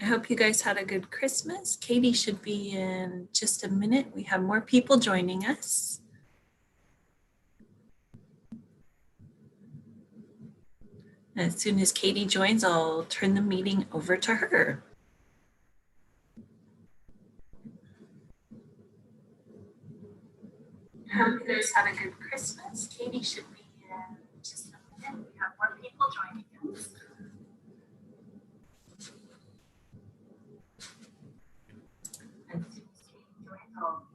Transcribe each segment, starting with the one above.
hope you guys had a good Christmas. Katie should be in just a minute. We have more people joining us. As soon as Katie joins, I'll turn the meeting over to her. I hope you guys had a good Christmas. Katie should be in just a minute. We have more people joining us. As soon as Katie joins, I'll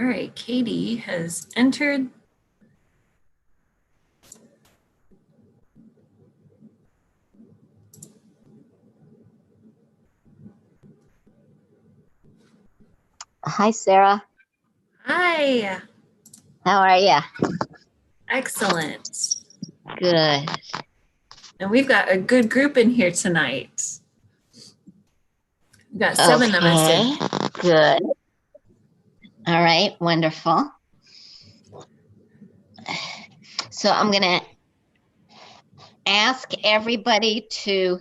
All right, Katie has entered. Hi, Sarah. Hi. How are you? Excellent. Good. And we've got a good group in here tonight. We've got 7 of us in. Good. All right, wonderful. So I'm going to ask everybody to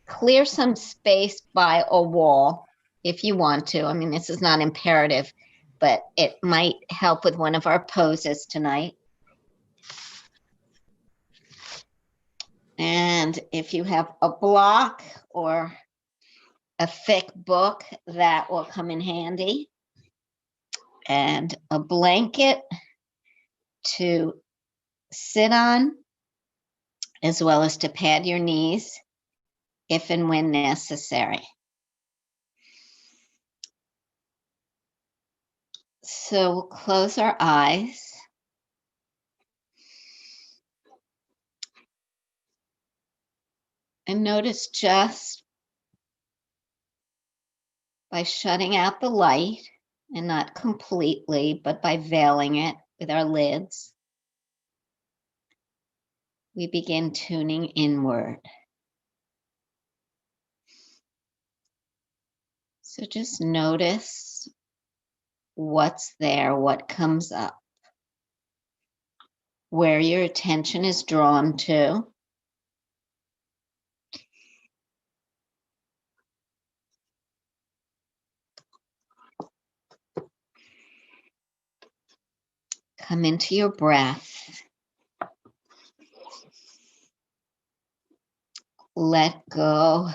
clear some space by a wall if you want to. I mean, this is not imperative, but it might help with one of our poses tonight. And if you have a block or a thick book, that will come in handy. And a blanket to sit on, as well as to pad your knees if and when necessary. So we'll close our eyes. And notice just by shutting out the light, and not completely, but by veiling it with our lids, we begin tuning inward. So just notice what's there, what comes up, where your attention is drawn to. Come into your breath. Let go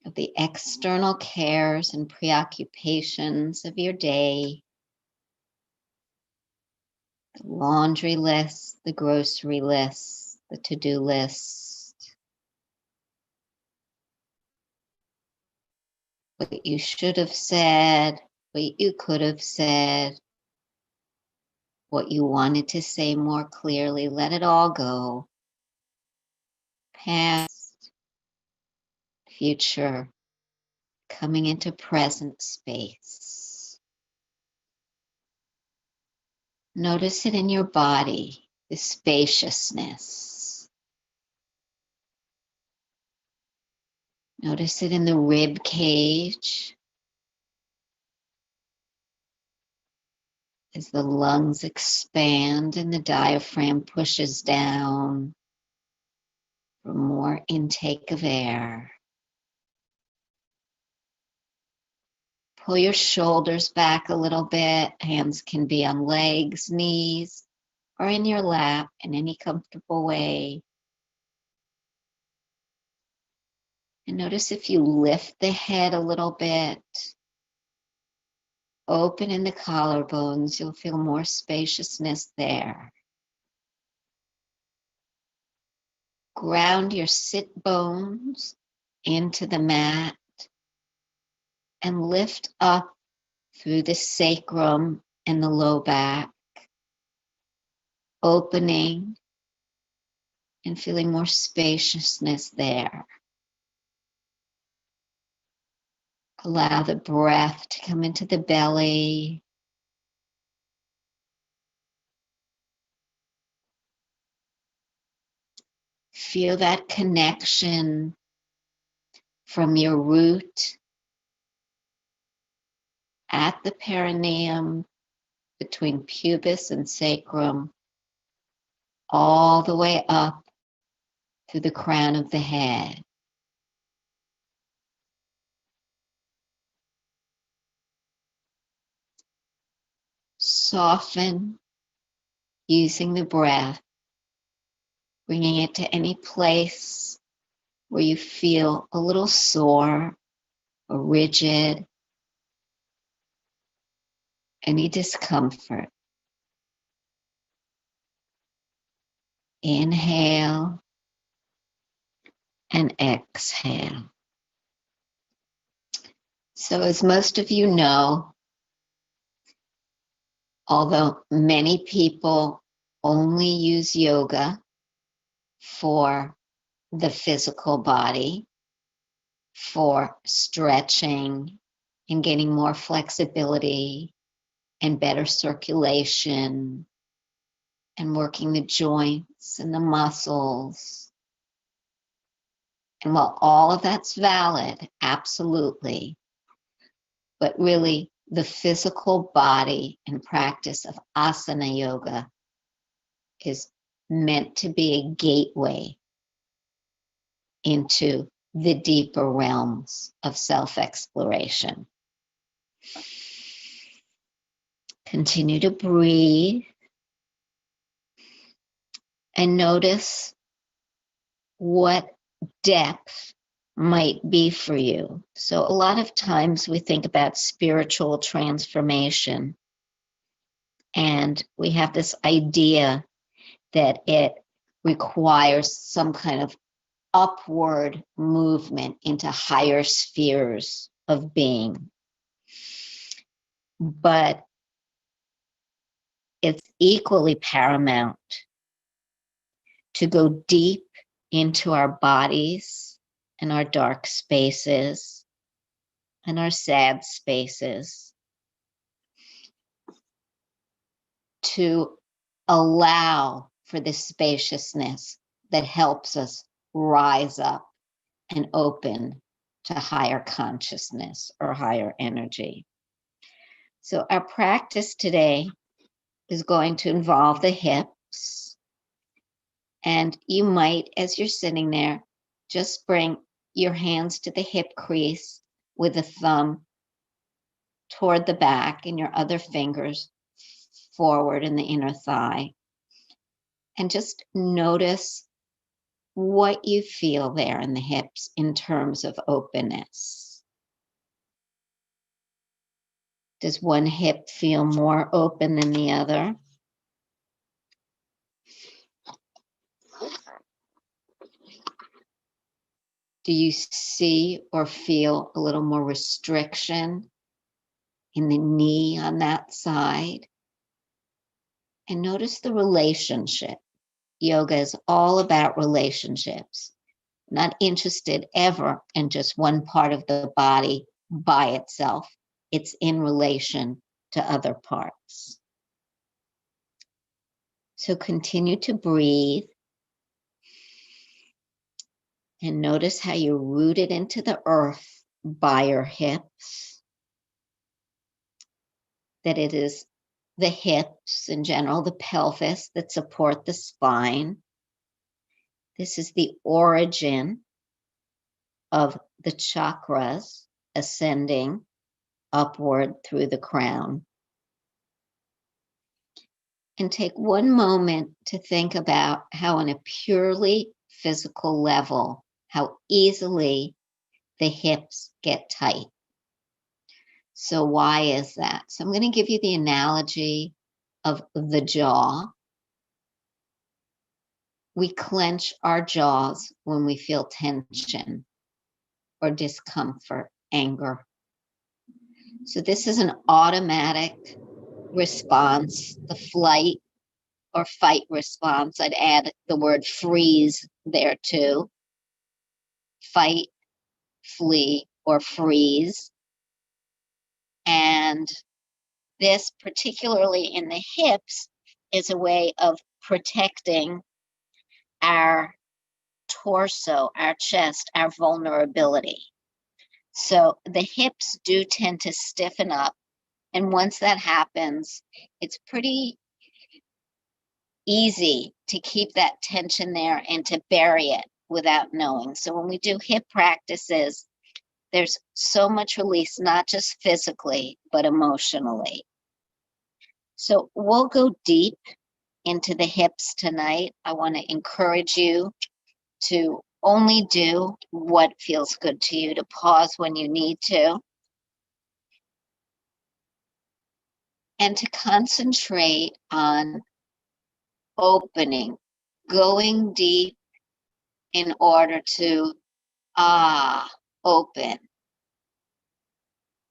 of the external cares and preoccupations of your day, the laundry list, the grocery list, the to-do list, what you should have said, what you could have said, what you wanted to say more clearly. Let it all go. Past, future, coming into present space. Notice it in your body, the spaciousness. Notice it in the rib cage as the lungs expand and the diaphragm pushes down for more intake of air. Pull your shoulders back a little bit. Hands can be on legs, knees, or in your lap in any comfortable way. And notice if you lift the head a little bit, open in the collarbones, you'll feel more spaciousness there. Ground your sit bones into the mat and lift up through the sacrum and the low back, opening and feeling more spaciousness there. Allow the breath to come into the belly. Feel that connection from your root at the perineum between pubis and sacrum, all the way up to the crown of the head. Soften using the breath, bringing it to any place where you feel a little sore or rigid, any discomfort. Inhale and exhale. So as most of you know, although many people only use yoga for the physical body, for stretching and gaining more flexibility and better circulation and working the joints and the muscles. And while all of that's valid, absolutely, but really the physical body and practice of asana yoga is meant to be a gateway into the deeper realms of self-exploration. Continue to breathe and notice what depth might be for you. So a lot of times we think about spiritual transformation, and we have this idea that it requires some kind of upward movement into higher spheres of being. But it's equally paramount to go deep into our bodies and our dark spaces and our sad spaces, to allow for the spaciousness that helps us rise up and open to higher consciousness or higher energy. So our practice today is going to involve the hips. And you might, as you're sitting there, just bring your hands to the hip crease with the thumb toward the back and your other fingers forward in the inner thigh. And just notice what you feel there in the hips in terms of openness. Does one hip feel more open than the other? Do you see or feel a little more restriction in the knee on that side? And notice the relationship. Yoga is all about relationships. Not interested ever in just one part of the body by itself. It's in relation to other parts. So continue to breathe and notice how you're rooted into the earth by your hips. That it is the hips in general, the pelvis that support the spine. This is the origin of the chakras ascending upward through the crown. And take one moment to think about how, on a purely physical level, how easily the hips get tight. So why is that? So I'm going to give you the analogy of the jaw. We clench our jaws when we feel tension or discomfort, anger. So this is an automatic response, the flight or fight response. I'd add the word freeze there too. Fight, flee, or freeze. And this, particularly in the hips, is a way of protecting our torso, our chest, our vulnerability. So the hips do tend to stiffen up. And once that happens, it's pretty easy to keep that tension there and to bury it without knowing. So when we do hip practices, there's so much release, not just physically, but emotionally. So we'll go deep into the hips tonight. I want to encourage you to only do what feels good to you, to pause when you need to, and to concentrate on opening, going deep in order to open,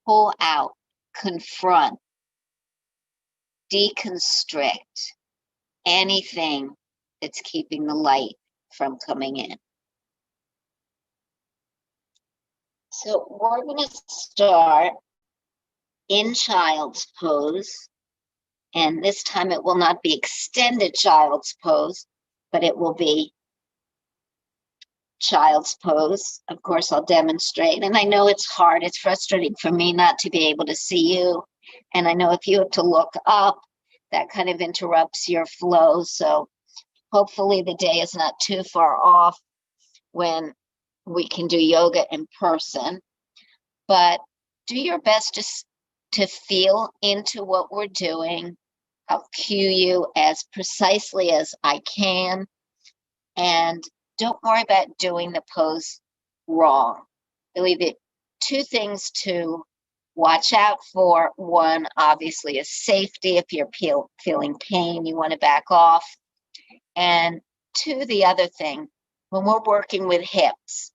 pull out, confront, deconstrict anything that's keeping the light from coming in. So we're going to start in child's pose. And this time it will not be extended child's pose, but it will be child's pose. Of course, I'll demonstrate. And I know it's hard. It's frustrating for me not to be able to see you. And I know if you have to look up, that kind of interrupts your flow. So hopefully the day is not too far off when we can do yoga in person. But do your best to feel into what we're doing. I'll cue you as precisely as I can. And don't worry about doing the pose wrong. Really, the two things to watch out for: one, obviously, is safety. If you're feeling pain, you want to back off. And two, the other thing, when we're working with hips,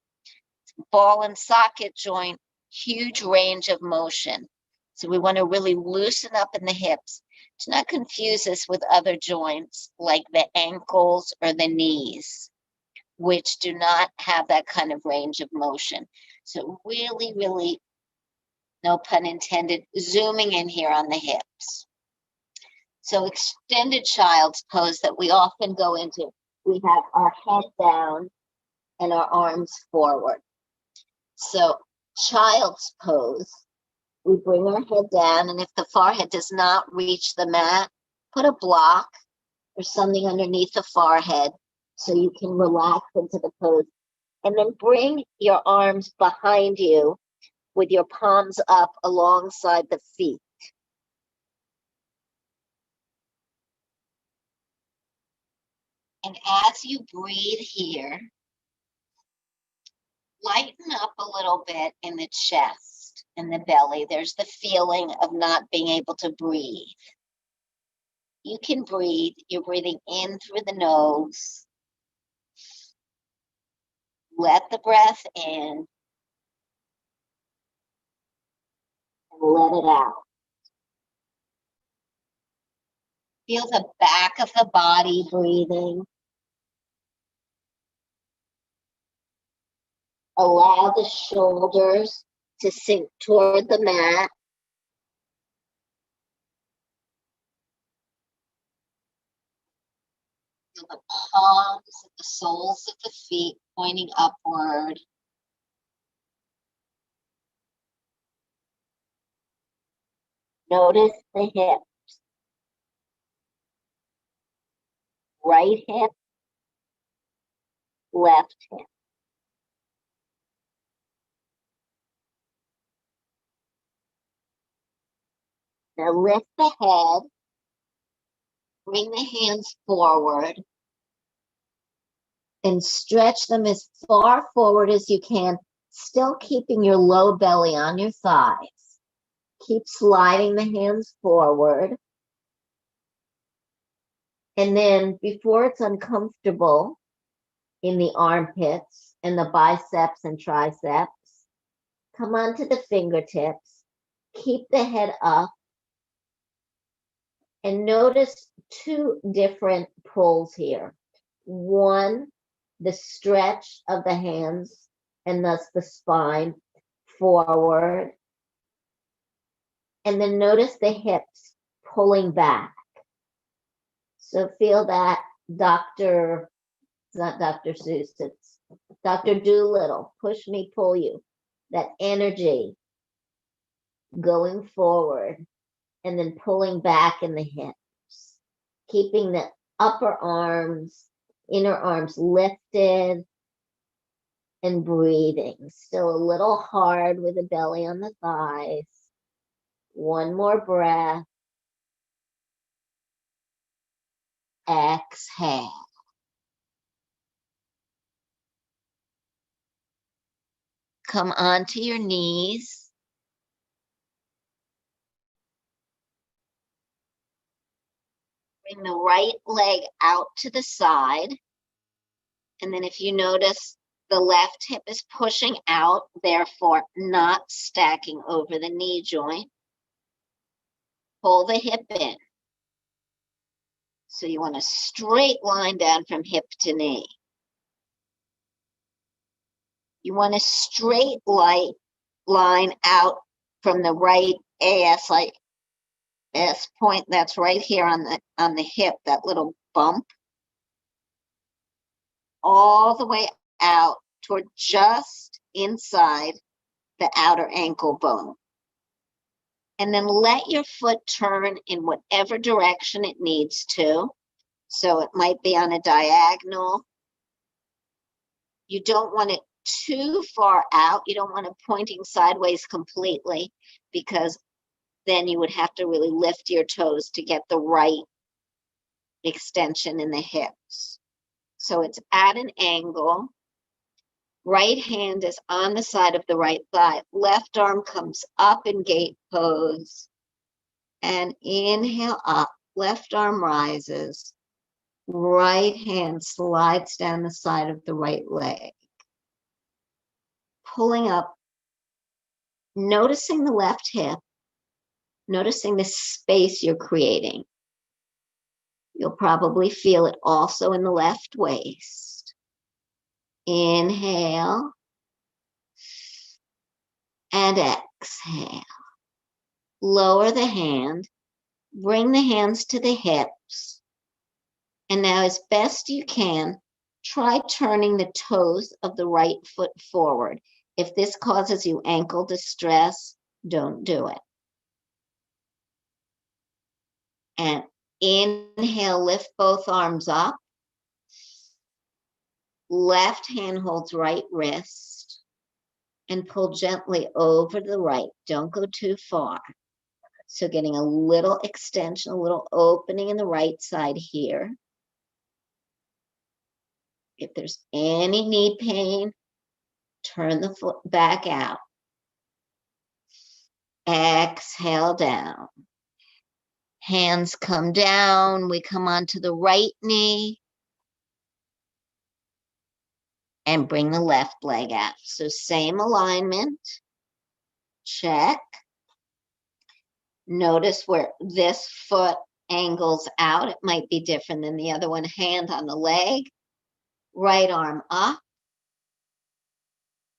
ball and socket joint, huge range of motion. So we want to really loosen up in the hips to not confuse us with other joints like the ankles or the knees, which do not have that kind of range of motion. So really, really, no pun intended, zooming in here on the hips. So extended child's pose that we often go into, we have our head down and our arms forward. So child's pose, we bring our head down, and if the forehead does not reach the mat, put a block or something underneath the forehead so you can relax into the pose. And then bring your arms behind you with your palms up alongside the feet. And as you breathe here, lighten up a little bit in the chest and the belly. There's the feeling of not being able to breathe. You can breathe. You're breathing in through the nose. Let the breath in and let it out. Feel the back of the body breathing. Allow the shoulders to sink toward the mat. Feel the palms of the soles of the feet pointing upward. Notice the hips. Right hip, left hip. Now lift the head, bring the hands forward, and stretch them as far forward as you can, still keeping your low belly on your thighs. Keep sliding the hands forward. And then before it's uncomfortable in the armpits and the biceps and triceps, come onto the fingertips, keep the head up, and notice two different pulls here. One, the stretch of the hands and thus the spine forward. And then notice the hips pulling back. So feel that it's not Dr. Seuss, it's Dr. Doolittle, push me, pull you. That energy going forward and then pulling back in the hips, keeping the upper arms, inner arms lifted and breathing. Still a little hard with the belly on the thighs. One more breath. Exhale. Come onto your knees. Bring the right leg out to the side. And then if you notice, the left hip is pushing out, therefore not stacking over the knee joint. Pull the hip in. So you want a straight line down from hip to knee. You want a straight line out from the right ASIS point. That's right here on the hip, that little bump. All the way out toward just inside the outer ankle bone. And then let your foot turn in whatever direction it needs to. So it might be on a diagonal. You don't want it too far out. You don't want it pointing sideways completely, because then you would have to really lift your toes to get the right extension in the hips. So it's at an angle. Right hand is on the side of the right thigh. Left arm comes up in gate pose. And inhale up. Left arm rises. Right hand slides down the side of the right leg. Pulling up. Noticing the left hip. Noticing the space you're creating. You'll probably feel it also in the left waist. Inhale. And exhale. Lower the hand. Bring the hands to the hips. And now, as best you can, try turning the toes of the right foot forward. If this causes you ankle distress, don't do it. And inhale, lift both arms up. Left hand holds right wrist. And pull gently over the right. Don't go too far. So getting a little extension, a little opening in the right side here. If there's any knee pain, turn the foot back out. Exhale down. Hands come down. We come onto the right knee. And bring the left leg out. So same alignment. Check. Notice where this foot angles out. It might be different than the other one. Hand on the leg. Right arm up.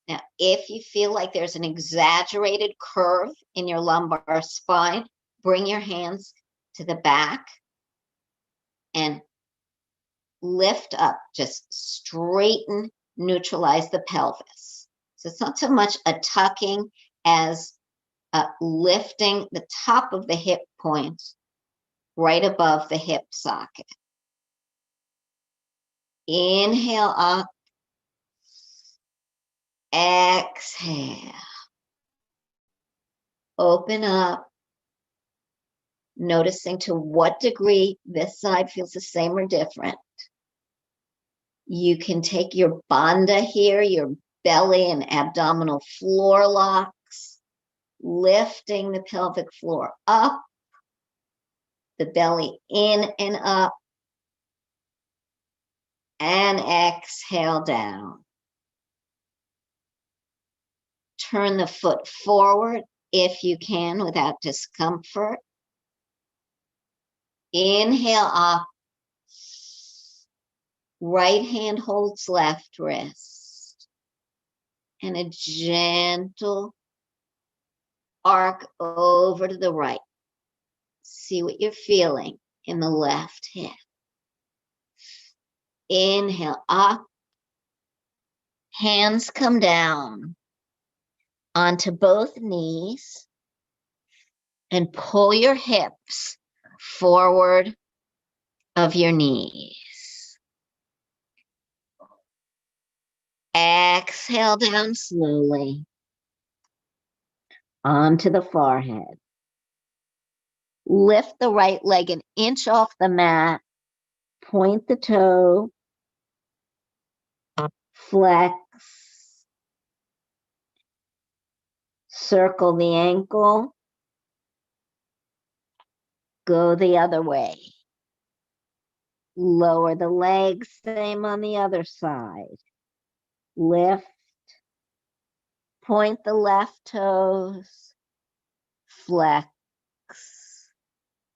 Now, if you feel like there's an exaggerated curve in your lumbar spine, bring your hands to the back and lift up. Just straighten, neutralize the pelvis. So it's not so much a tucking as lifting the top of the hip point right above the hip socket. Inhale up. Exhale. Open up. noticing to what degree this side feels the same or different. You can take your bandha here, your belly and abdominal floor locks, lifting the pelvic floor up, the belly in and up, and exhale down. Turn the foot forward if you can without discomfort. Inhale up. Right hand holds left wrist. And a gentle arc over to the right. See what you're feeling in the left hip. Inhale up. Hands come down onto both knees and pull your hips forward of your knees. Exhale down slowly onto the forehead. Lift the right leg an inch off the mat. Point the toe. Flex. Circle the ankle. Go the other way. Lower the legs, same on the other side. Lift. Point the left toes. Flex.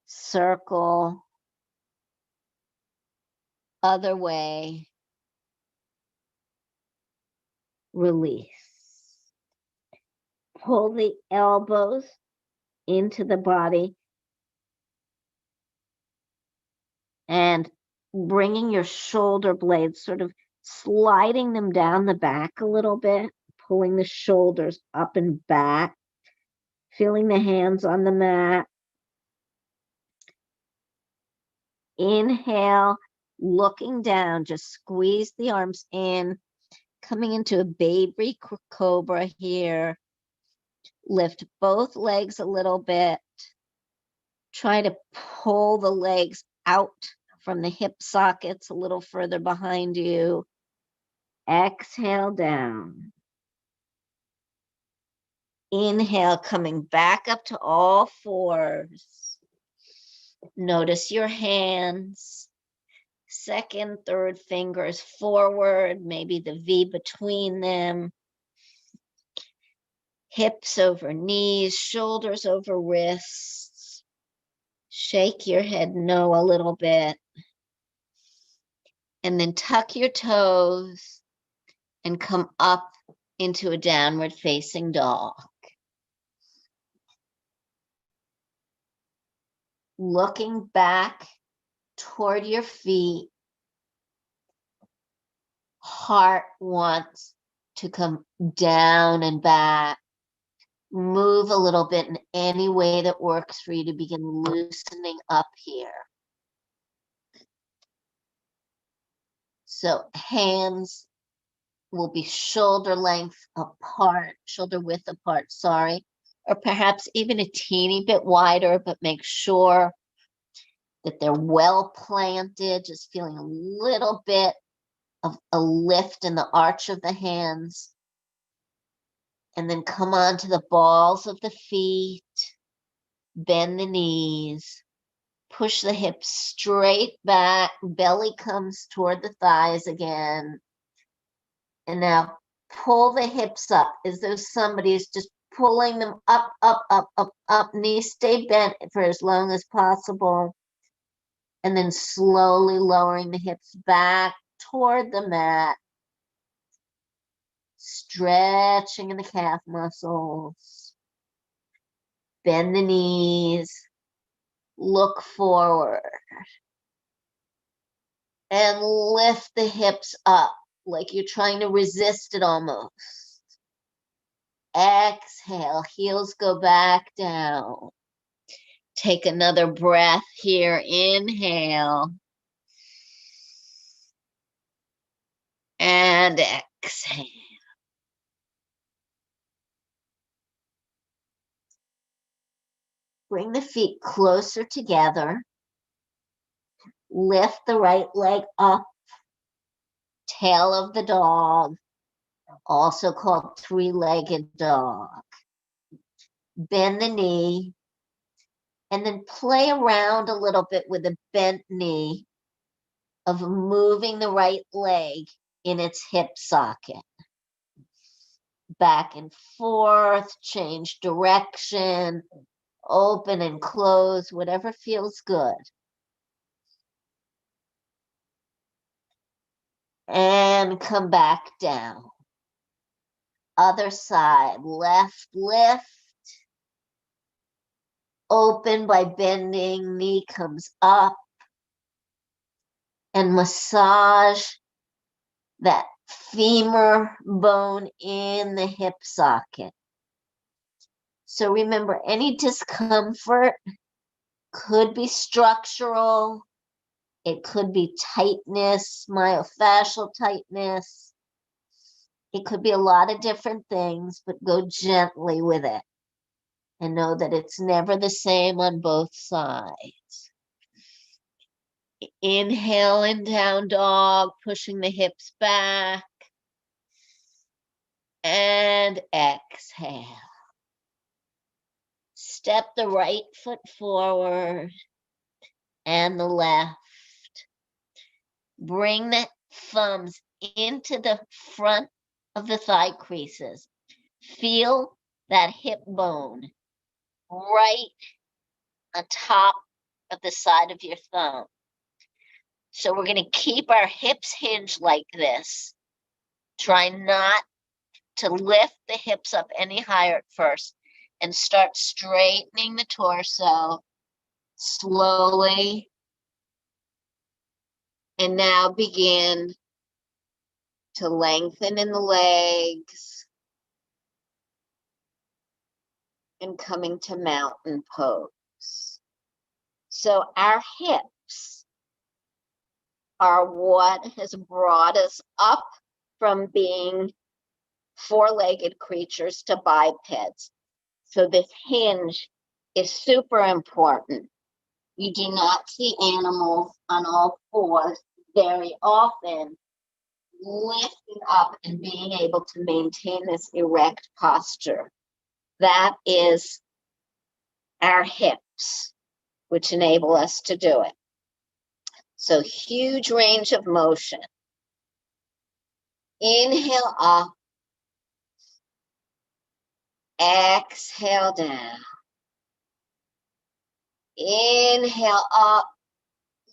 Circle. Other way. Release. Pull the elbows into the body and bringing your shoulder blades, sort of sliding them down the back a little bit, pulling the shoulders up and back, feeling the hands on the mat. Inhale, looking down, just squeeze the arms in, coming into a baby cobra here. Lift both legs a little bit. Try to pull the legs out from the hip sockets a little further behind you. Exhale down. Inhale, coming back up to all fours. Notice your hands. Second, third fingers forward, maybe the V between them. Hips over knees, shoulders over wrists. Shake your head no a little bit. And then tuck your toes and come up into a downward facing dog. Looking back toward your feet. Heart wants to come down and back. Move a little bit in any way that works for you to begin loosening up here. So hands will be shoulder length apart, shoulder width apart, sorry, or perhaps even a teeny bit wider, but make sure that they're well planted, just feeling a little bit of a lift in the arch of the hands. And then come on to the balls of the feet, bend the knees, push the hips straight back, belly comes toward the thighs again. And now pull the hips up as though somebody is just pulling them up, up, up, up, up. Knees stay bent for as long as possible. And then slowly lowering the hips back toward the mat. Stretching in the calf muscles. Bend the knees. Look forward. And lift the hips up like you're trying to resist it almost. Exhale, heels go back down. Take another breath here. Inhale. And exhale. Bring the feet closer together. Lift the right leg up. Tail of the dog, also called three-legged dog. Bend the knee, and then play around a little bit with a bent knee of moving the right leg in its hip socket. Back and forth, change direction, open and close, whatever feels good. And come back down. Other side, left lift. Open by bending, knee comes up. And massage that femur bone in the hip socket. So remember, any discomfort could be structural. It could be tightness, myofascial tightness. It could be a lot of different things, but go gently with it. And know that it's never the same on both sides. Inhale in down dog, pushing the hips back. And exhale. Step the right foot forward and the left. Bring the thumbs into the front of the thigh creases. Feel that hip bone right on top of the side of your thumb. So we're going to keep our hips hinged like this. Try not to lift the hips up any higher at first and start straightening the torso slowly. And now begin to lengthen in the legs and coming to mountain pose. So our hips are what has brought us up from being four-legged creatures to bipeds. So this hinge is super important. You do not see animals on all fours very often lifting up and being able to maintain this erect posture. That is our hips, which enable us to do it. So huge range of motion. Inhale up. Exhale down. Inhale up.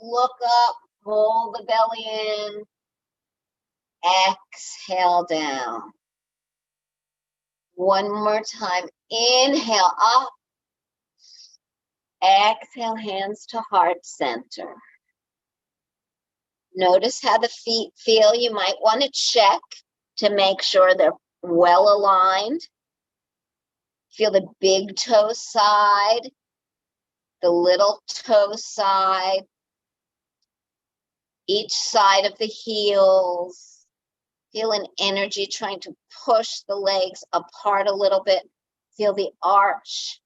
Look up. Roll the belly in. Exhale down. One more time. Inhale up. Exhale, hands to heart center. Notice how the feet feel. You might want to check to make sure they're well aligned. Feel the big toe side, the little toe side, each side of the heels. Feel an energy trying to push the legs apart a little bit. Feel the arch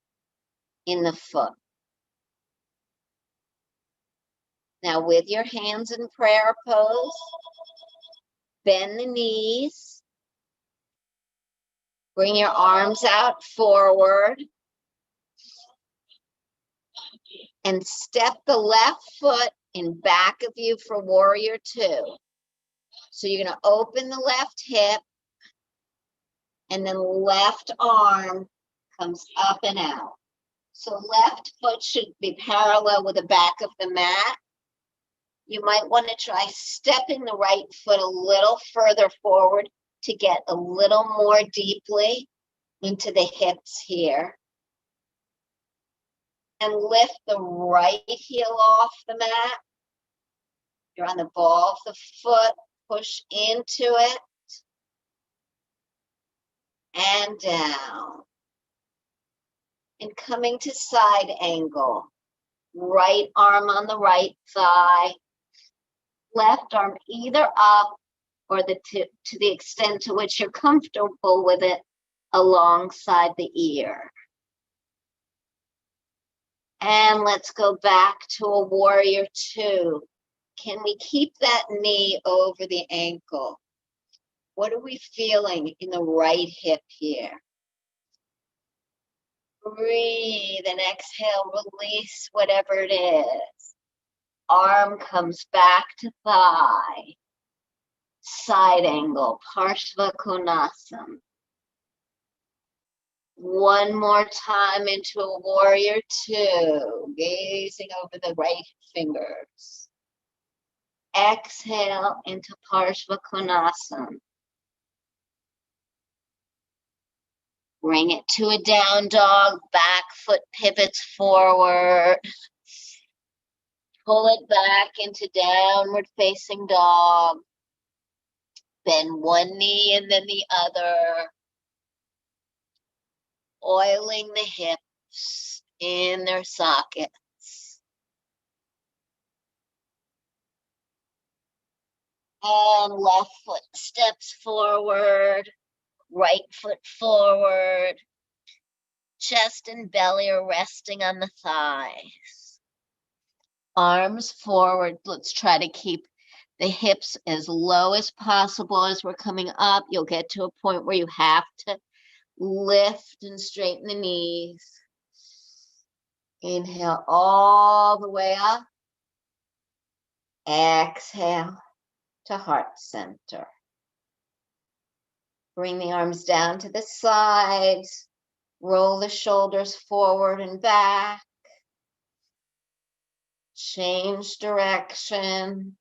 in the foot. Now with your hands in prayer pose, bend the knees. Bring your arms out forward. And step the left foot in back of you for warrior two. So you're going to open the left hip. And then left arm comes up and out. So left foot should be parallel with the back of the mat. You might want to try stepping the right foot a little further forward to get a little more deeply into the hips here. And lift the right heel off the mat. You're on the ball of the foot. Push into it. And down. And coming to side angle. Right arm on the right thigh. Left arm either up or to the extent to which you're comfortable with it alongside the ear. And let's go back to a warrior two. Can we keep that knee over the ankle? What are we feeling in the right hip here? Breathe and exhale, release whatever it is. Arm comes back to thigh. Side angle, Parshva Konasana. One more time into a warrior two, gazing over the right fingers. Exhale into Parshva Konasana. Bring it to a down dog, back foot pivots forward. Pull it back into downward facing dog. Bend one knee and then the other. Oiling the hips in their sockets. And left foot steps forward, right foot forward. Chest and belly are resting on the thighs. Arms forward. Let's try to keep the hips as low as possible as we're coming up. You'll get to a point where you have to lift and straighten the knees. Inhale all the way up. Exhale to heart center. Bring the arms down to the sides. Roll the shoulders forward and back. Change direction.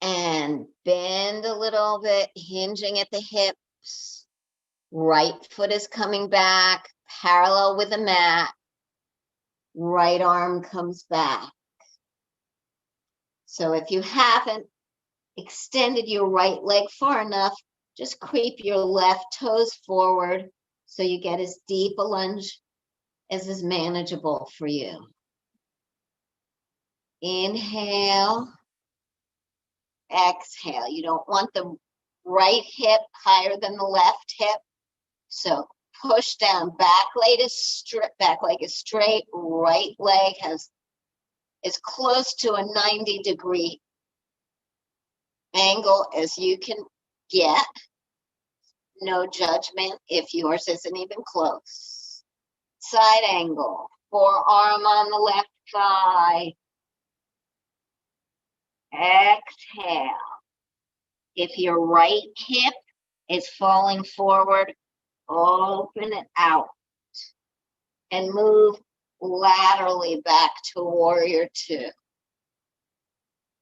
And bend a little bit, hinging at the hips. Right foot is coming back, parallel with the mat. Right arm comes back. So if you haven't extended your right leg far enough, just creep your left toes forward so you get as deep a lunge as is manageable for you. Inhale. Exhale. You don't want the right hip higher than the left hip. So push down. Back leg is straight. Right leg is close to a 90-degree angle as you can get. No judgment if yours isn't even close. Side angle. Forearm on the left thigh. Exhale. If your right hip is falling forward, open it out and move laterally back to warrior two.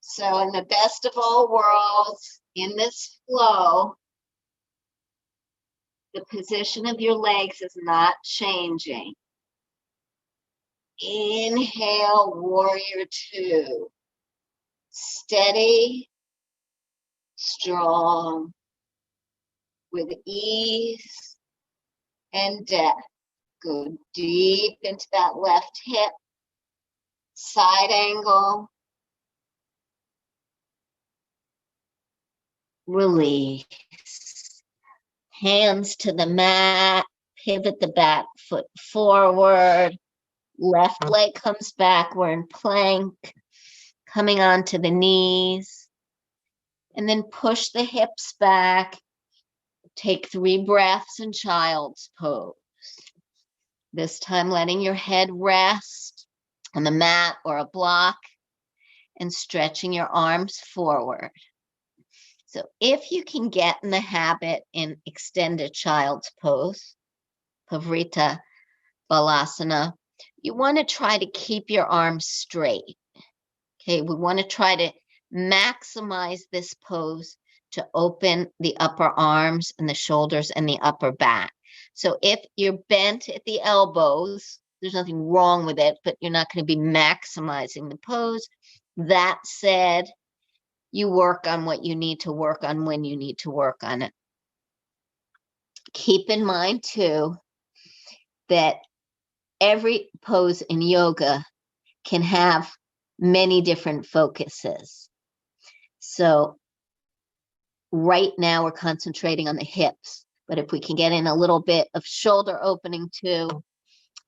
So in the best of all worlds, in this flow, the position of your legs is not changing. Inhale, warrior two. Steady, strong, with ease and depth. Go deep into that left hip. Side angle. Release. Hands to the mat. Pivot the back foot forward. Left leg comes back. We're in plank. Coming onto the knees. And then push the hips back. Take 3 breaths in child's pose. This time letting your head rest on the mat or a block and stretching your arms forward. So if you can get in the habit in extended child's pose, Pavrita Balasana, you want to try to keep your arms straight. Okay, we want to try to maximize this pose to open the upper arms and the shoulders and the upper back. So if you're bent at the elbows, there's nothing wrong with it, but you're not going to be maximizing the pose. That said, you work on what you need to work on when you need to work on it. Keep in mind too, that every pose in yoga can have many different focuses. So right now we're concentrating on the hips, But if we can get in a little bit of shoulder opening too,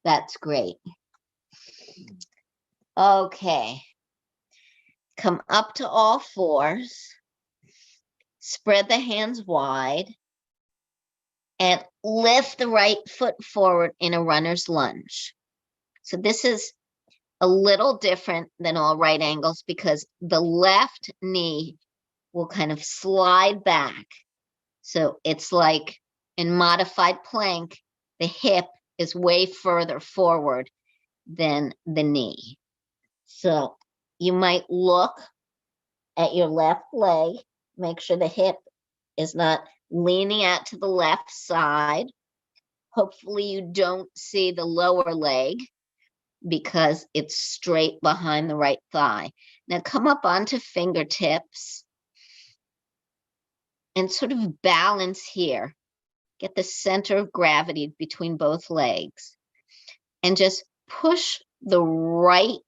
that's great. Okay. Come up to all fours. Spread the hands wide. And lift the right foot forward in a runner's lunge. So this is a little different than all right angles because the left knee will kind of slide back. So it's like in modified plank, the hip is way further forward than the knee. So you might look at your left leg, make sure the hip is not leaning out to the left side. Hopefully you don't see the lower leg because it's straight behind the right thigh. Now come up onto fingertips and sort of balance here. Get the center of gravity between both legs and just push the right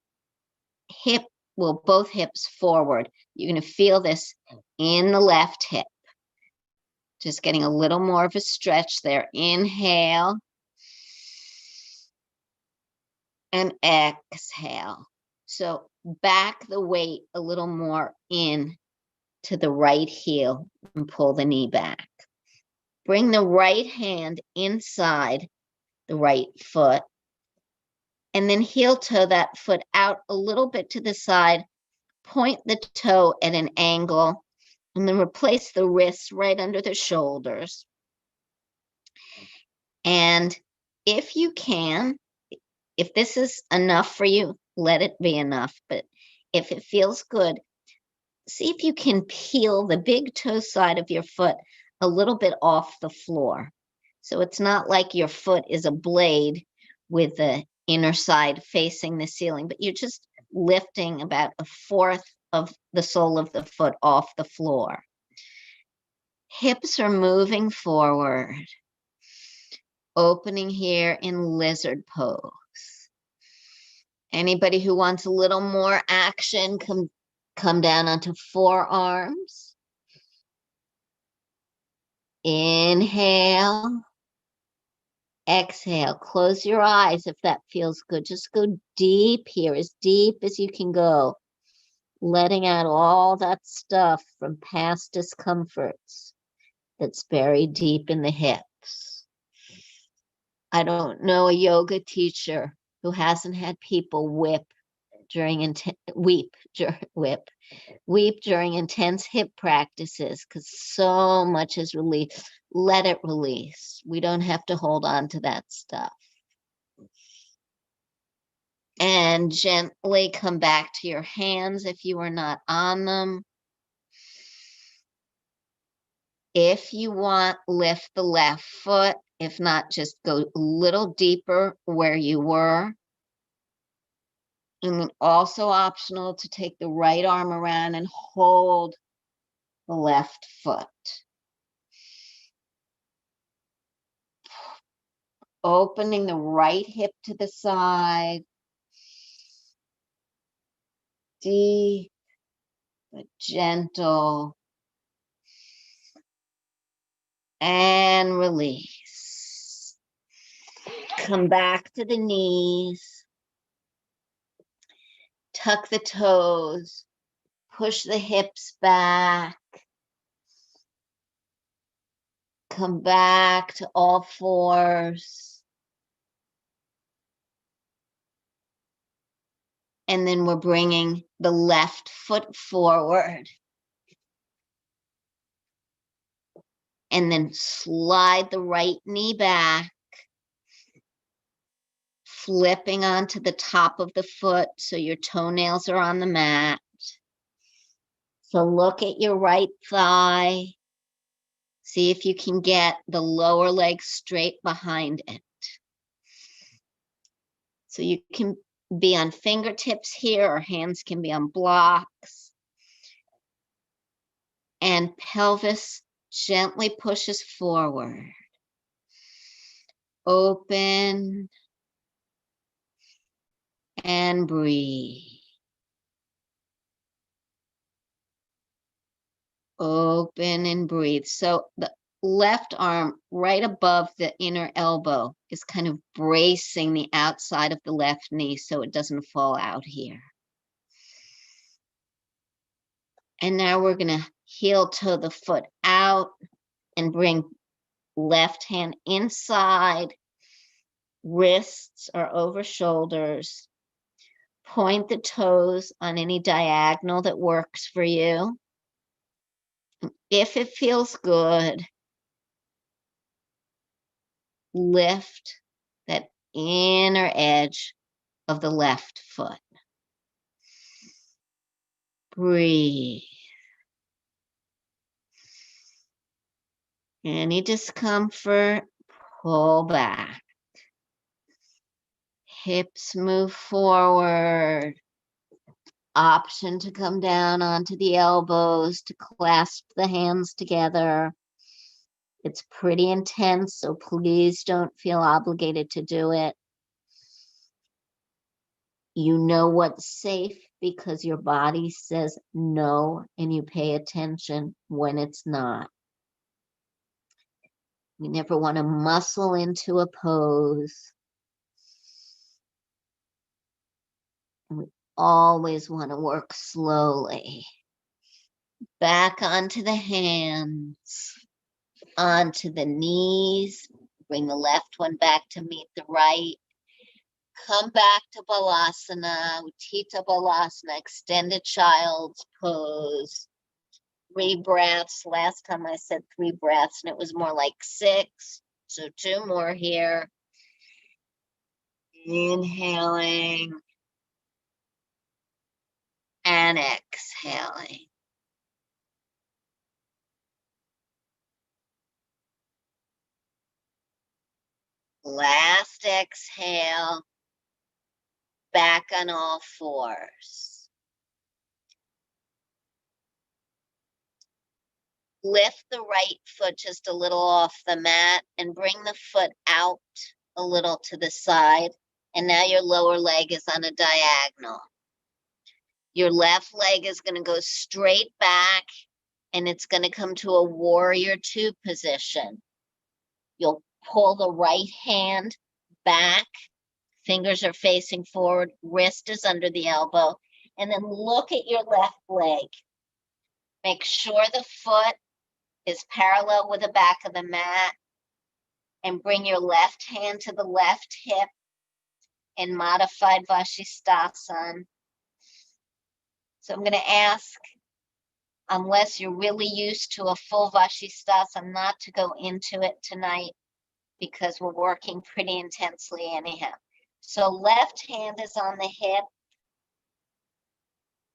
hip, well, both hips forward. You're going to feel this in the left hip. Just getting a little more of a stretch there. Inhale and exhale. So back the weight a little more in to the right heel and pull the knee back. Bring the right hand inside the right foot and then heel toe that foot out a little bit to the side. Point the toe at an angle and then replace the wrists right under the shoulders. And if you can, if this is enough for you, let it be enough. But if it feels good, see if you can peel the big toe side of your foot a little bit off the floor. So it's not like your foot is a blade with the inner side facing the ceiling, but you're just lifting about a fourth of the sole of the foot off the floor. Hips are moving forward. Opening here in lizard pose. Anybody who wants a little more action, come down onto forearms. Inhale. Exhale. Close your eyes if that feels good. Just go deep here, as deep as you can go. Letting out all that stuff from past discomforts that's buried deep in the hips. I don't know a yoga teacher who hasn't had people weep during intense hip practices because so much is released. Let it release. We don't have to hold on to that stuff. And gently come back to your hands if you are not on them. If you want, lift the left foot. If not, just go a little deeper where you were. And then also optional to take the right arm around and hold the left foot. Opening the right hip to the side. Deep but gentle. And release. Come back to the knees. Tuck the toes. Push the hips back. Come back to all fours. And then we're bringing the left foot forward. And then slide the right knee back. Flipping onto the top of the foot so your toenails are on the mat. So look at your right thigh. See if you can get the lower leg straight behind it. So you can be on fingertips here or hands can be on blocks. And pelvis gently pushes forward. Open and breathe. Open and breathe. So left arm right above the inner elbow is kind of bracing the outside of the left knee so it doesn't fall out here. And now we're going to heel toe the foot out and bring left hand inside, wrists are over shoulders. Point the toes on any diagonal that works for you. If it feels good, lift that inner edge of the left foot. Breathe. Any discomfort, pull back. Hips move forward. Option to come down onto the elbows to clasp the hands together. It's pretty intense, so please don't feel obligated to do it. You know what's safe because your body says no, and you pay attention when it's not. We never want to muscle into a pose. We always want to work slowly. Back onto the hands, onto the knees. Bring the left one back to meet the right. Come back to Balasana, Utthita Balasana, extended child's pose. 3 breaths. Last time I said 3 breaths and it was more like 6. So 2 more here. Inhaling and exhaling. Last exhale, back on all fours. Lift the right foot just a little off the mat and bring the foot out a little to the side. And now your lower leg is on a diagonal. Your left leg is going to go straight back and it's going to come to a warrior 2 position. You'll pull the right hand back. Fingers are facing forward, wrist is under the elbow, and then look at your left leg. Make sure the foot is parallel with the back of the mat, and bring your left hand to the left hip in modified Vashisthasana. So I'm going to ask, unless you're really used to a full Vashisthasana, not to go into it tonight because we're working pretty intensely anyhow. So left hand is on the hip.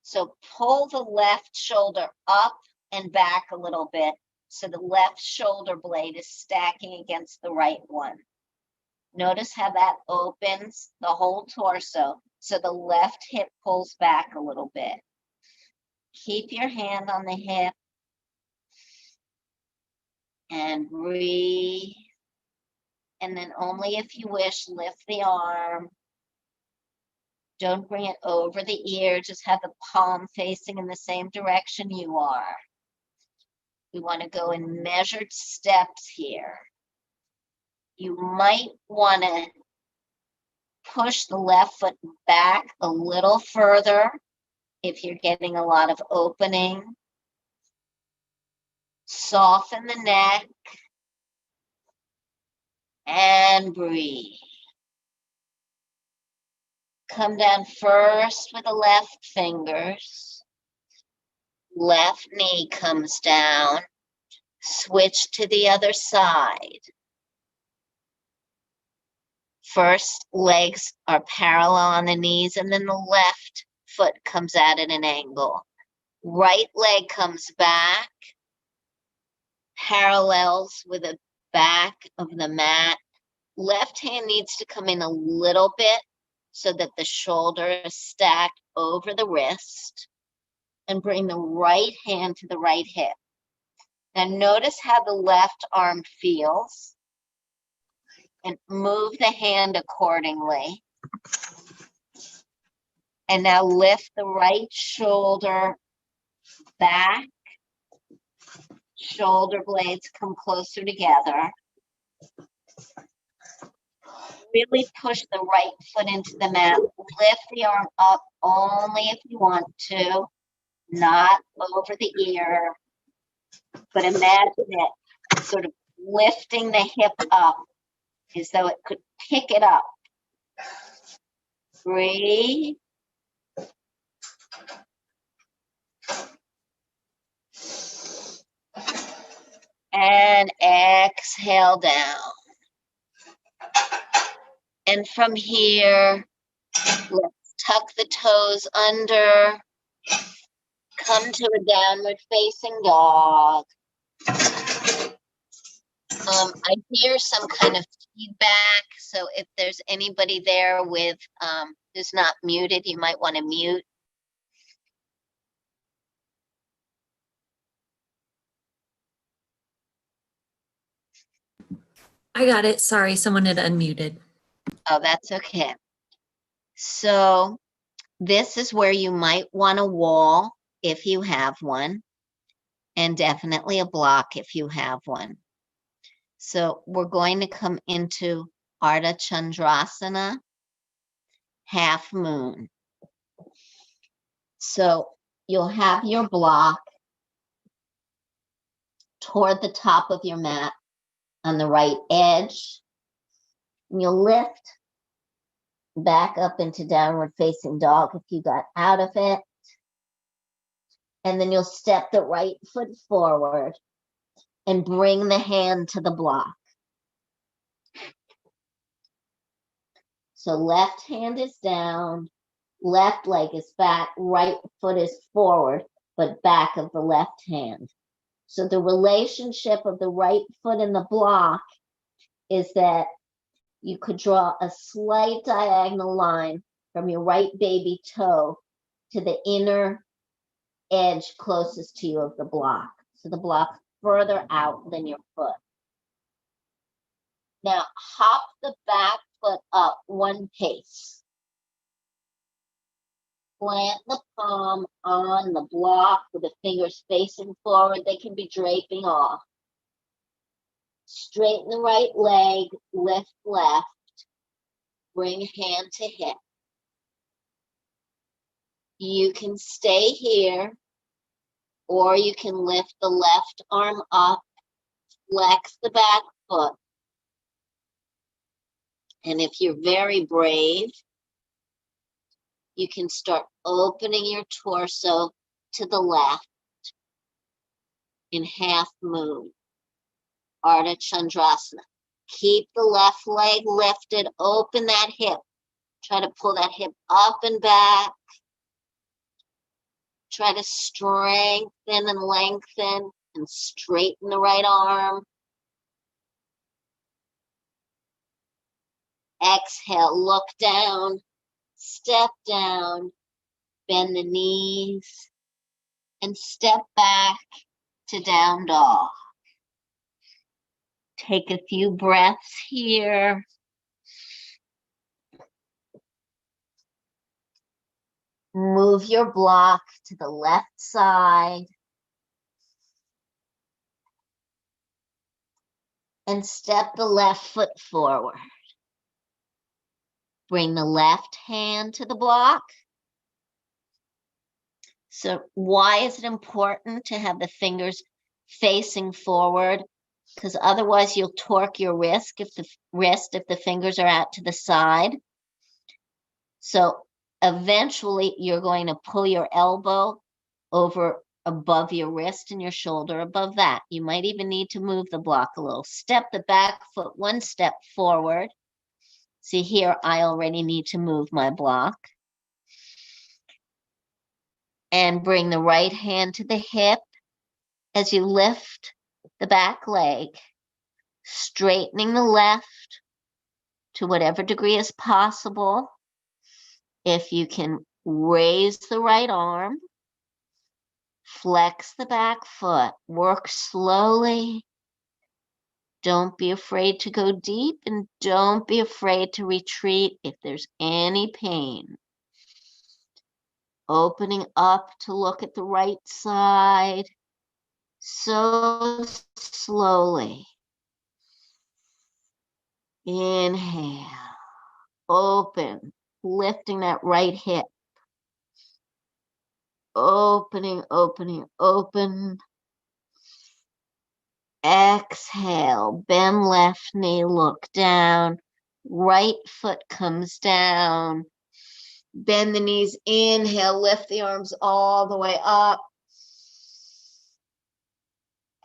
So pull the left shoulder up and back a little bit so the left shoulder blade is stacking against the right one. Notice how that opens the whole torso so the left hip pulls back a little bit. Keep your hand on the hip and breathe. And then only if you wish, lift the arm. Don't bring it over the ear, just have the palm facing in the same direction you are. We want to go in measured steps here. You might want to push the left foot back a little further if you're getting a lot of opening. Soften the neck and breathe. Come down first with the left fingers. Left knee comes down. Switch to the other side. First, legs are parallel on the knees, and then the left foot comes out at an angle. Right leg comes back, parallels with the back of the mat. Left hand needs to come in a little bit so that the shoulder is stacked over the wrist, and bring the right hand to the right hip. Now notice how the left arm feels and move the hand accordingly. And now lift the right shoulder back Shoulder blades come closer together. Really push the right foot into the mat. Lift the arm up only if you want to, not over the ear. But imagine it sort of lifting the hip up as though it could pick it up. Breathe. And exhale down. And from here, let's tuck the toes under. Come to a downward facing dog. I hear some kind of feedback, so if there's anybody there with who's not muted, you might want to mute. I got it. Sorry, someone had unmuted. Oh, that's okay. So this is where you might want a wall if you have one, and definitely a block if you have one. So we're going to come into Ardha Chandrasana, half moon. So you'll have your block toward the top of your mat on the right edge. And you'll lift back up into downward facing dog if you got out of it. And then you'll step the right foot forward and bring the hand to the block. So left hand is down, left leg is back, right foot is forward, but back of the left hand. So the relationship of the right foot and the block is that you could draw a slight diagonal line from your right baby toe to the inner edge closest to you of the block. So the block further out than your foot. Now hop the back foot up one pace. Plant the palm on the block with the fingers facing forward. They can be draping off. Straighten the right leg, lift left. Bring hand to hip. You can stay here, or you can lift the left arm up, flex the back foot. And if you're very brave, you can start opening your torso to the left in half moon, Ardha Chandrasana. Keep the left leg lifted, open that hip. Try to pull that hip up and back. Try to strengthen and lengthen and straighten the right arm. Exhale, look down, step down, bend the knees, and step back to down dog. Take a few breaths here. Move your block to the left side. And step the left foot forward. Bring the left hand to the block. So why is it important to have the fingers facing forward? Because otherwise you'll torque your wrist if the fingers are out to the side. So eventually you're going to pull your elbow over above your wrist and your shoulder above that. You might even need to move the block a little. Step the back foot one step forward. See here, I already need to move my block. And bring the right hand to the hip as you lift the back leg, straightening the left to whatever degree is possible. If you can raise the right arm, flex the back foot, work slowly. Don't be afraid to go deep and don't be afraid to retreat if there's any pain. Opening up to look at the right side, So slowly. Inhale, open, lifting that right hip. Opening, opening, open. Exhale, bend left knee, look down. Right foot comes down. Bend the knees, inhale, lift the arms all the way up.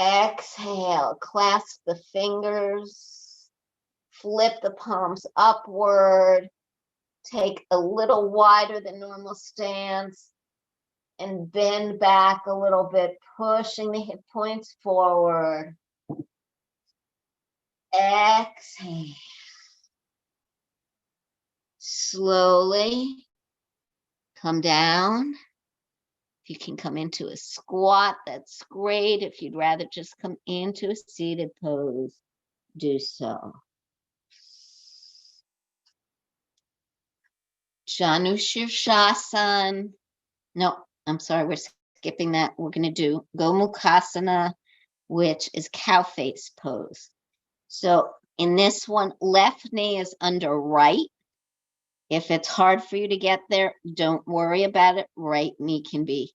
Exhale, clasp the fingers. Flip the palms upward. Take a little wider than normal stance and bend back a little bit, pushing the hip points forward. Exhale. Slowly come down. If you can come into a squat, that's great. If you'd rather just come into a seated pose, do so. Janushirshasana. No, I'm sorry, we're skipping that. We're going to do Gomukhasana, which is cow face pose. So in this one, left knee is under right. If it's hard for you to get there, don't worry about it. Right knee can be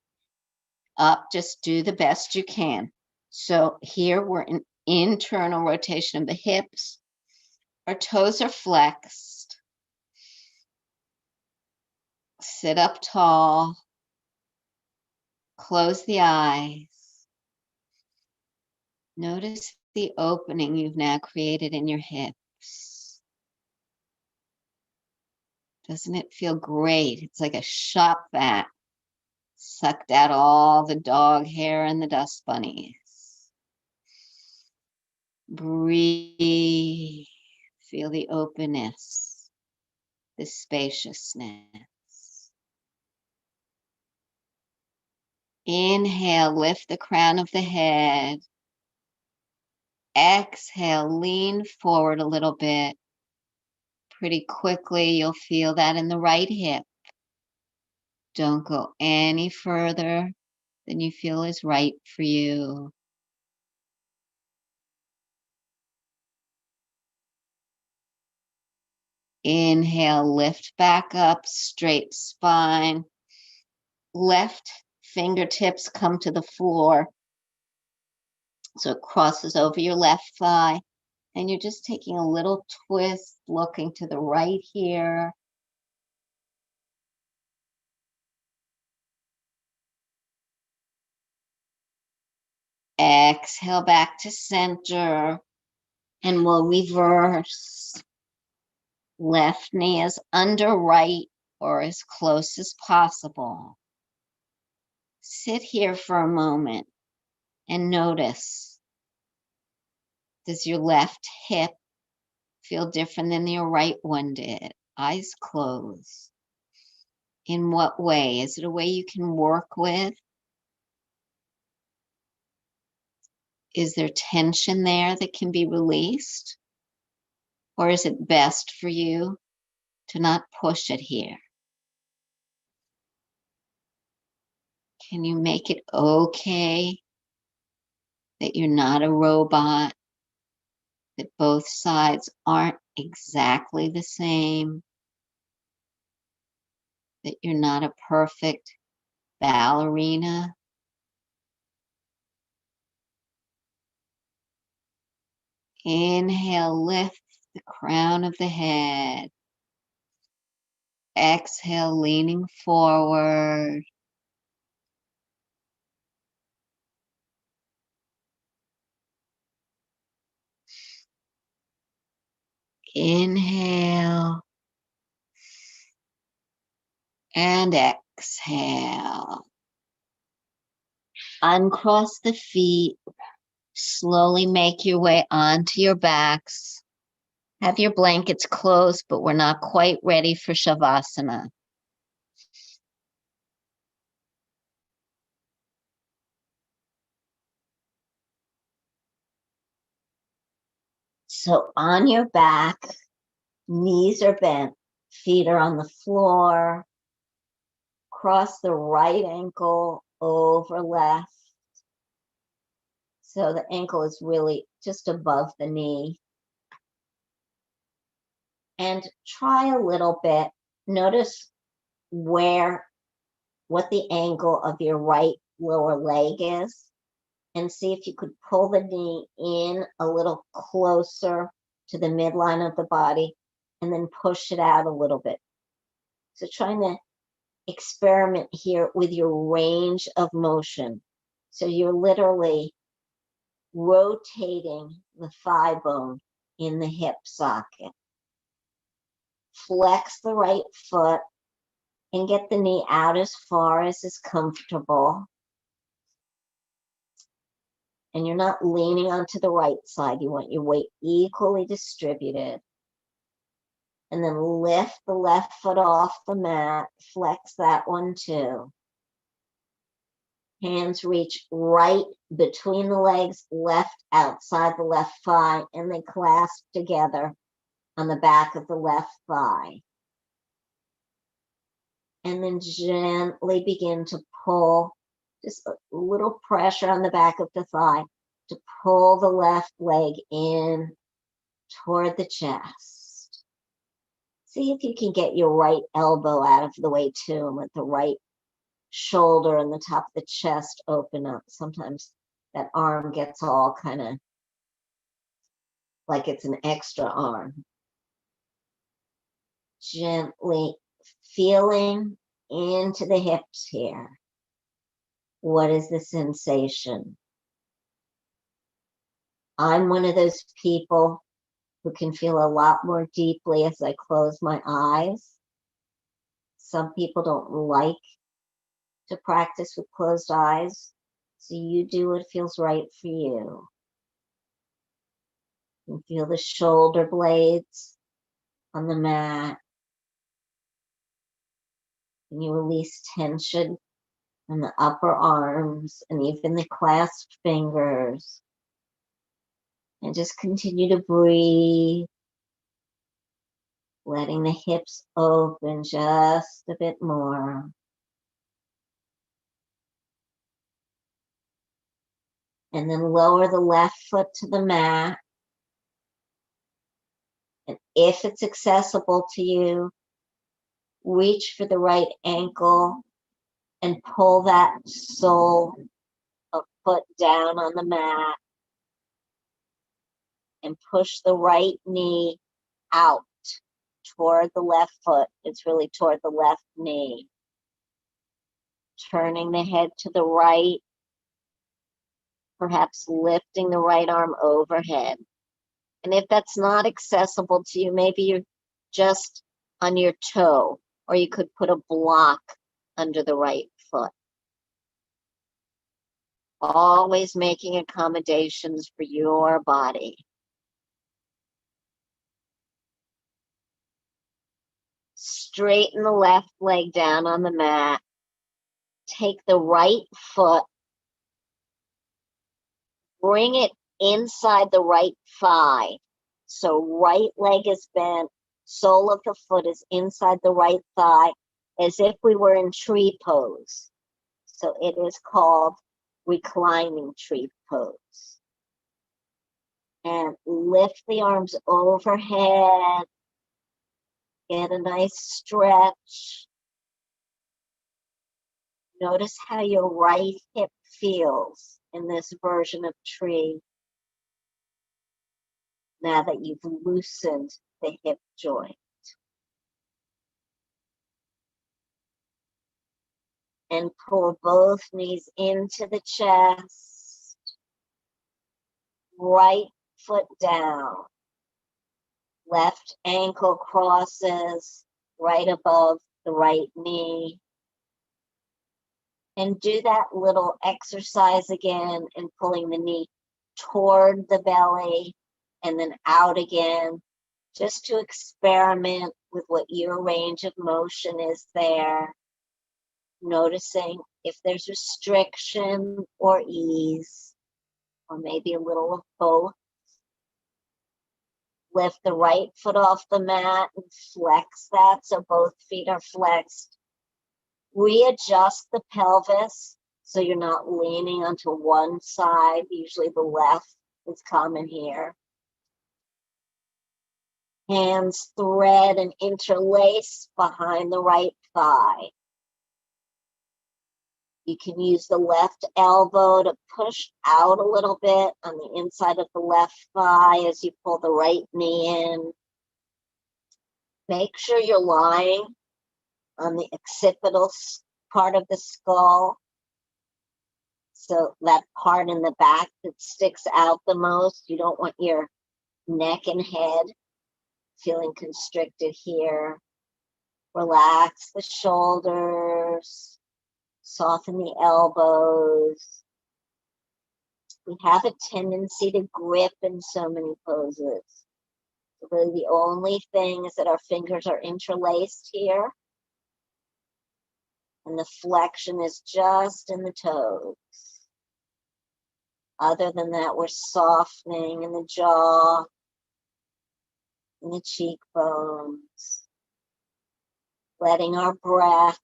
up. Just do the best you can. So here we're in internal rotation of the hips. Our toes are flexed. Sit up tall. Close the eyes. Notice the opening you've now created in your hips. Doesn't it feel great? It's like a shop vac. Sucked out all the dog hair and the dust bunnies. Breathe. Feel the openness, the spaciousness. Inhale, lift the crown of the head. Exhale, lean forward a little bit. Pretty quickly, you'll feel that in the right hip. Don't go any further than you feel is right for you. Inhale, lift back up, straight spine. Left fingertips come to the floor. So it crosses over your left thigh. And you're just taking a little twist, looking to the right here. Exhale back to center. And we'll reverse. Left knee is under right or as close as possible. Sit here for a moment and notice. Does your left hip feel different than your right one did? Eyes closed. In what way? Is it a way you can work with? Is there tension there that can be released? Or is it best for you to not push it here? Can you make it okay that you're not a robot, that both sides aren't exactly the same, that you're not a perfect ballerina? Inhale, lift the crown of the head. Exhale, leaning forward. Inhale and exhale. Uncross the feet. Slowly make your way onto your backs. Have your blankets closed, but we're not quite ready for Shavasana. So on your back, knees are bent, feet are on the floor. Cross the right ankle over left. So the ankle is really just above the knee. And try a little bit. Notice what the angle of your right lower leg is, and see if you could pull the knee in a little closer to the midline of the body and then push it out a little bit. So trying to experiment here with your range of motion. So you're literally rotating the thigh bone in the hip socket. Flex the right foot and get the knee out as far as is comfortable. And you're not leaning onto the right side. You want your weight equally distributed. And then lift the left foot off the mat, flex that one too. Hands reach right between the legs, left outside the left thigh, and they clasp together on the back of the left thigh. And then gently begin to pull, just a little pressure on the back of the thigh to pull the left leg in toward the chest. See if you can get your right elbow out of the way too, and let the right shoulder and the top of the chest open up. Sometimes that arm gets all kind of like it's an extra arm. Gently feeling into the hips here. What is the sensation? I'm one of those people who can feel a lot more deeply as I close my eyes. Some people don't like to practice with closed eyes, so you do what feels right for you. You can feel the shoulder blades on the mat. And you release tension in the upper arms and even the clasped fingers. And just continue to breathe, letting the hips open just a bit more. And then lower the left foot to the mat. And if it's accessible to you, reach for the right ankle and pull that sole of foot down on the mat. And push the right knee out toward the left foot. It's really toward the left knee. Turning the head to the right, perhaps lifting the right arm overhead. And if that's not accessible to you, maybe you're just on your toe, or you could put a block under the right foot. Always making accommodations for your body. Straighten the left leg down on the mat. Take the right foot, bring it inside the right thigh. So right leg is bent, sole of the foot is inside the right thigh, as if we were in tree pose. So it is called reclining tree pose. And lift the arms overhead. Get a nice stretch. Notice how your right hip feels in this version of tree now that you've loosened the hip joint. And pull both knees into the chest. Right foot down. Left ankle crosses right above the right knee. And do that little exercise again in pulling the knee toward the belly and then out again, just to experiment with what your range of motion is there. Noticing if there's restriction or ease, or maybe a little of both. Lift the right foot off the mat and flex that so both feet are flexed. Readjust the pelvis So you're not leaning onto one side. Usually the left is common here. Hands thread and interlace behind the right thigh. You can use the left elbow to push out a little bit on the inside of the left thigh as you pull the right knee in. Make sure you're lying on the occipital part of the skull. So that part in the back that sticks out the most, you don't want your neck and head feeling constricted here. Relax the shoulders, soften the elbows. We have a tendency to grip in so many poses. Really the only thing is that our fingers are interlaced here, and the flexion is just in the toes. Other than that, we're softening in the jaw, in the cheekbones, letting our breath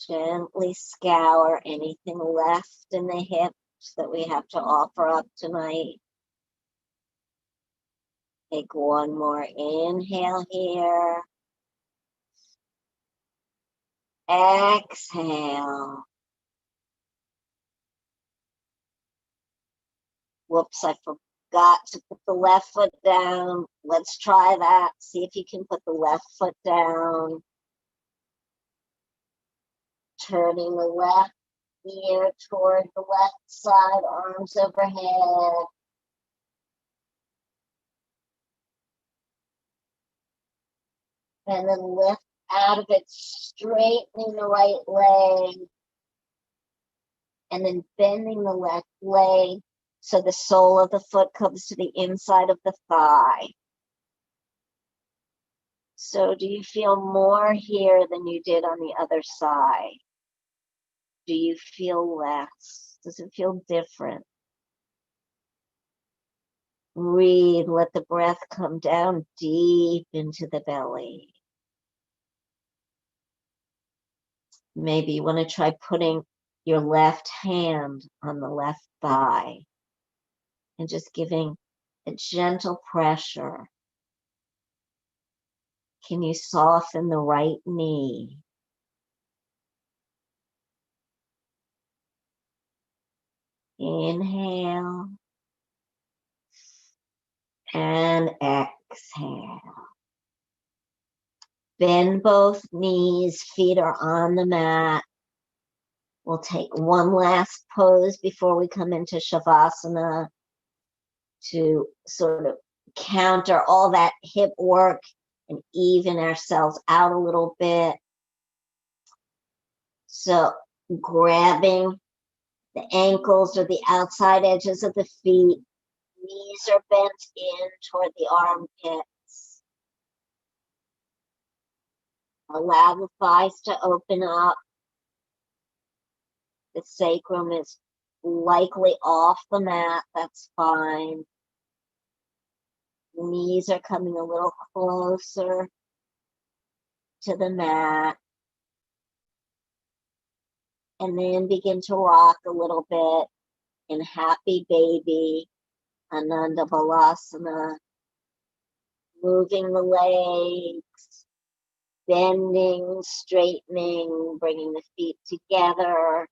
gently scour anything left in the hips that we have to offer up tonight. Take one more inhale here. Exhale. Whoops, I forgot to put the left foot down. Let's try that. See if you can put the left foot down. Turning the left ear toward the left side, arms overhead. And then lift out of it, straightening the right leg. And then bending the left leg so the sole of the foot comes to the inside of the thigh. So do you feel more here than you did on the other side? Do you feel less? Does it feel different? Breathe, let the breath come down deep into the belly. Maybe you want to try putting your left hand on the left thigh and just giving a gentle pressure. Can you soften the right knee? Inhale and exhale. Bend both knees, feet are on the mat. We'll take one last pose before we come into Shavasana to sort of counter all that hip work and even ourselves out a little bit. So grabbing the ankles or the outside edges of the feet, knees are bent in toward the armpits. Allow the thighs to open up. The sacrum is likely off the mat, that's fine. The knees are coming a little closer to the mat. And then begin to rock a little bit in Happy Baby, Ananda Balasana, moving the legs, bending, straightening, bringing the feet together.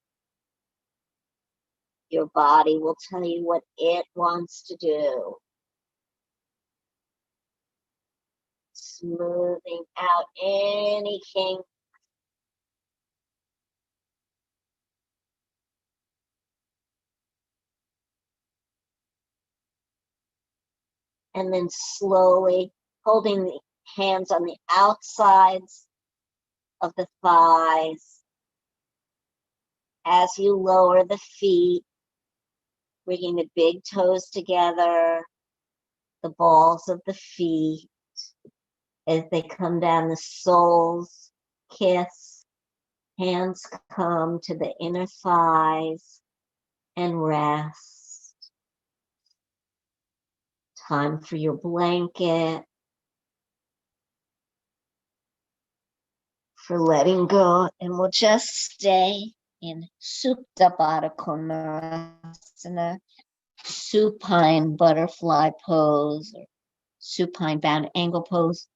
Your body will tell you what it wants to do. Smoothing out any kink. And then slowly holding the hands on the outsides of the thighs. As you lower the feet, bringing the big toes together, the balls of the feet, as they come down, the soles kiss, hands come to the inner thighs and rest. Time for your blanket, for letting go, and we'll just stay in Supta Baddha Konasana, supine butterfly pose, or supine bound angle pose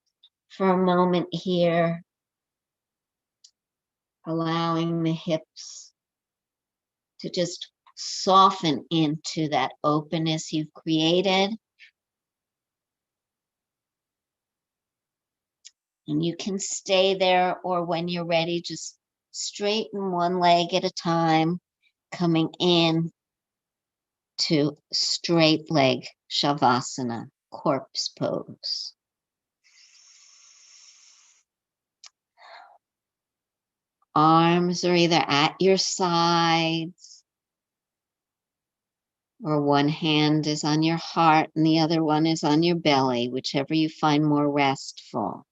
for a moment here, allowing the hips to just soften into that openness you've created. And you can stay there, or when you're ready, just straighten one leg at a time, coming in to straight leg Shavasana, corpse pose. Arms are either at your sides, or one hand is on your heart and the other one is on your belly, whichever you find more restful.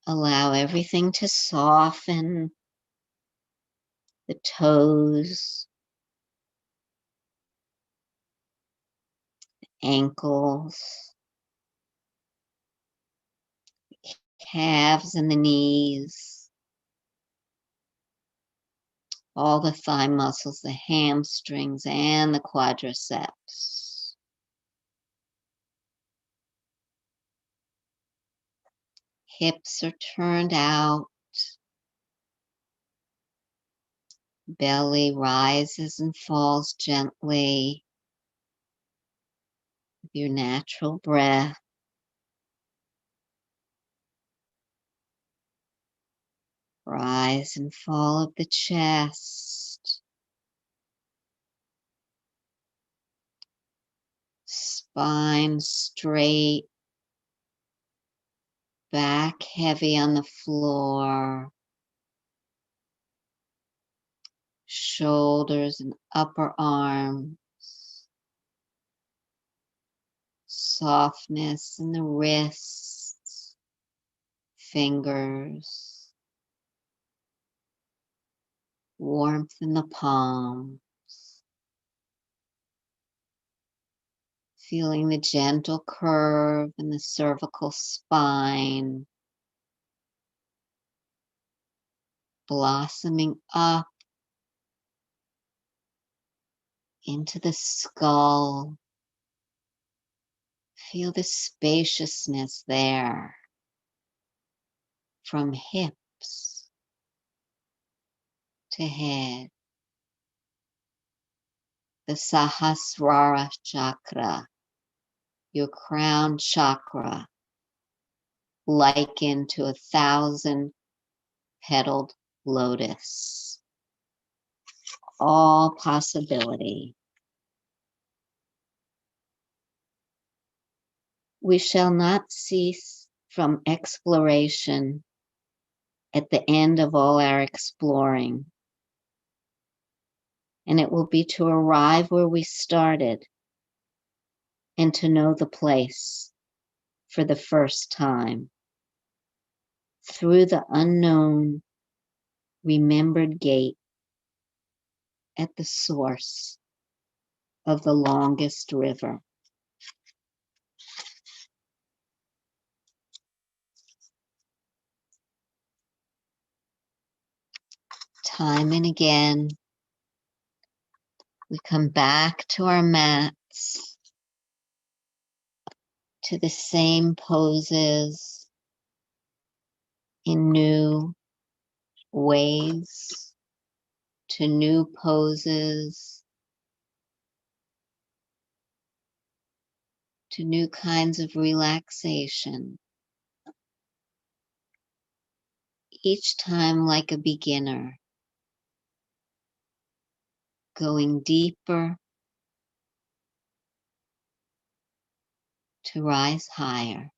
Allow everything to soften, the toes, ankles, calves and the knees, all the thigh muscles, the hamstrings and the quadriceps. Hips are turned out. Belly rises and falls gently with your natural breath. Rise and fall of the chest. Spine straight. Back heavy on the floor. Shoulders and upper arms. Softness in the wrists, fingers, warmth in the palms. Feeling the gentle curve in the cervical spine, blossoming up into the skull. Feel the spaciousness there from hips to head. The Sahasrara chakra, your crown chakra, likened to 1,000 petaled lotus. All possibility. We shall not cease from exploration at the end of all our exploring. And it will be to arrive where we started and to know the place for the first time. Through the unknown, remembered gate at the source of the longest river. Time and again, we come back to our mats, to the same poses in new ways, to new poses, to new kinds of relaxation. Each time like a beginner, going deeper to rise higher.